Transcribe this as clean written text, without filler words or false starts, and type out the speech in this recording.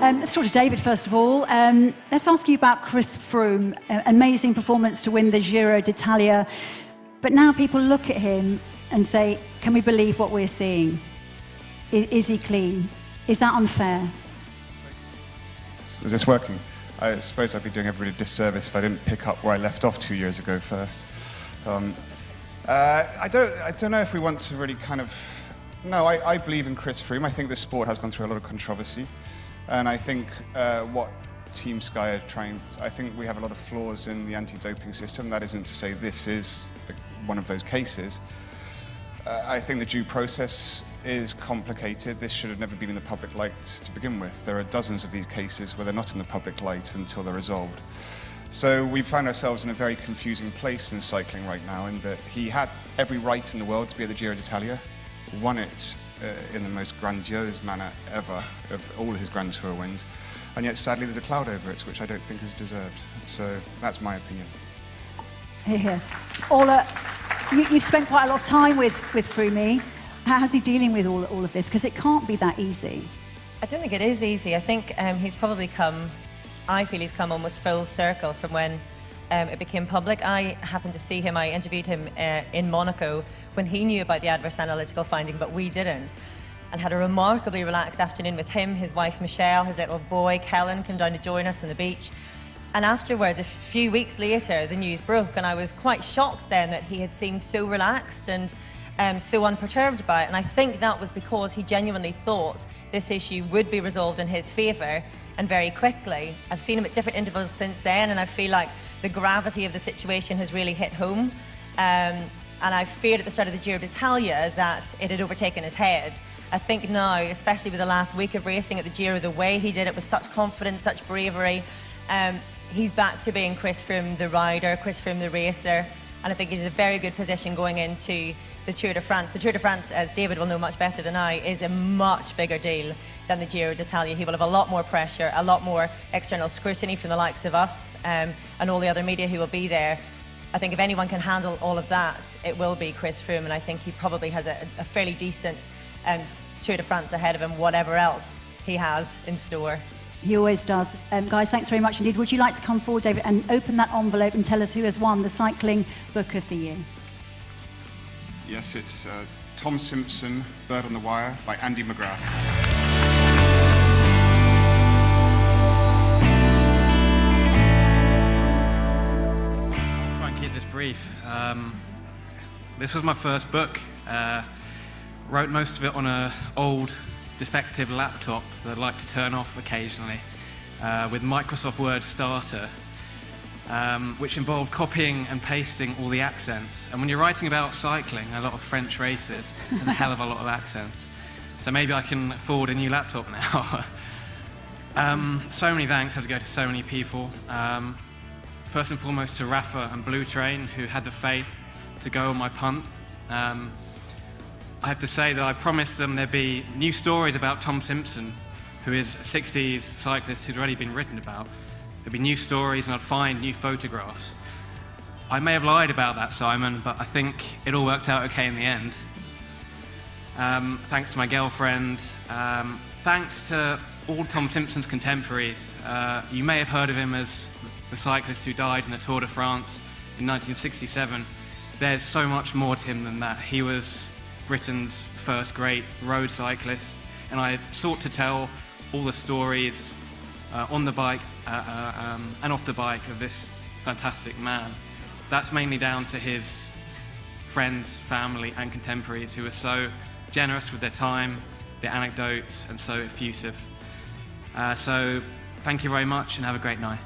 Let's talk to David, first of all. Let's ask you about Chris Froome. Amazing performance to win the Giro d'Italia. But now people look at him and say, can we believe what we're seeing? Is he clean? Is that unfair? Is this working? I suppose I'd be doing everybody a disservice if I didn't pick up where I left off 2 years ago first. I don't know if we want to really kind of... No, I believe in Chris Froome. I think this sport has gone through a lot of controversy. And I think what Team Sky are trying... I think we have a lot of flaws in the anti-doping system. That isn't to say this is one of those cases. I think the due process is complicated. This should have never been in the public light to begin with. There are dozens of these cases where they're not in the public light until they're resolved. So we find ourselves in a very confusing place in cycling right now, in that he had every right in the world to be at the Giro d'Italia, won it in the most grandiose manner ever of all his Grand Tour wins, and yet sadly there's a cloud over it, which I don't think is deserved. So that's my opinion. Hear, hear. Ola, you've spent quite a lot of time with Froome. How's he dealing with all of this? Because it can't be that easy. I don't think it is easy. I think he's probably come, I feel he's come almost full circle from when it became public. I happened to see him, I interviewed him in Monaco when he knew about the adverse analytical finding, but we didn't. And had a remarkably relaxed afternoon with him, his wife Michelle, his little boy Kellen came down to join us on the beach. And afterwards, a few weeks later, the news broke, and I was quite shocked then that he had seemed so relaxed and so unperturbed by it. And I think that was because he genuinely thought this issue would be resolved in his favour, and very quickly. I've seen him at different intervals since then, and I feel like the gravity of the situation has really hit home. And I feared at the start of the Giro d'Italia that it had overtaken his head. I think now, especially with the last week of racing at the Giro, the way he did it with such confidence, such bravery, he's back to being Chris Froome the rider, Chris Froome the racer, and I think he's in a very good position going into the Tour de France. The Tour de France, as David will know much better than I, is a much bigger deal than the Giro d'Italia. He will have a lot more pressure, a lot more external scrutiny from the likes of us and all the other media who will be there. I think if anyone can handle all of that, it will be Chris Froome, and I think he probably has a fairly decent Tour de France ahead of him, whatever else he has in store. He always does. Guys, thanks very much indeed. Would you like to come forward, David, and open that envelope and tell us who has won the Cycling Book of the Year? Yes, it's Tom Simpson, Bird on the Wire, by Andy McGrath. I'll try and keep this brief. This was my first book. Wrote most of it on an old, defective laptop that I'd like to turn off occasionally with Microsoft Word Starter, which involved copying and pasting all the accents. And when you're writing about cycling, a lot of French races, there's a hell of a lot of accents. So maybe I can afford a new laptop now. So many thanks have to go to so many people. First and foremost to Rafa and Blue Train, who had the faith to go on my punt. I have to say that I promised them there'd be new stories about Tom Simpson, who is a 60s cyclist who's already been written about. There'd be new stories and I'd find new photographs. I may have lied about that, Simon, but I think it all worked out okay in the end. Thanks to my girlfriend. Thanks to all Tom Simpson's contemporaries. You may have heard of him as the cyclist who died in the Tour de France in 1967. There's so much more to him than that. He was Britain's first great road cyclist, and I sought to tell all the stories on the bike and off the bike of this fantastic man. That's mainly down to his friends, family and contemporaries who were so generous with their time, their anecdotes, and so effusive. So thank you very much and have a great night.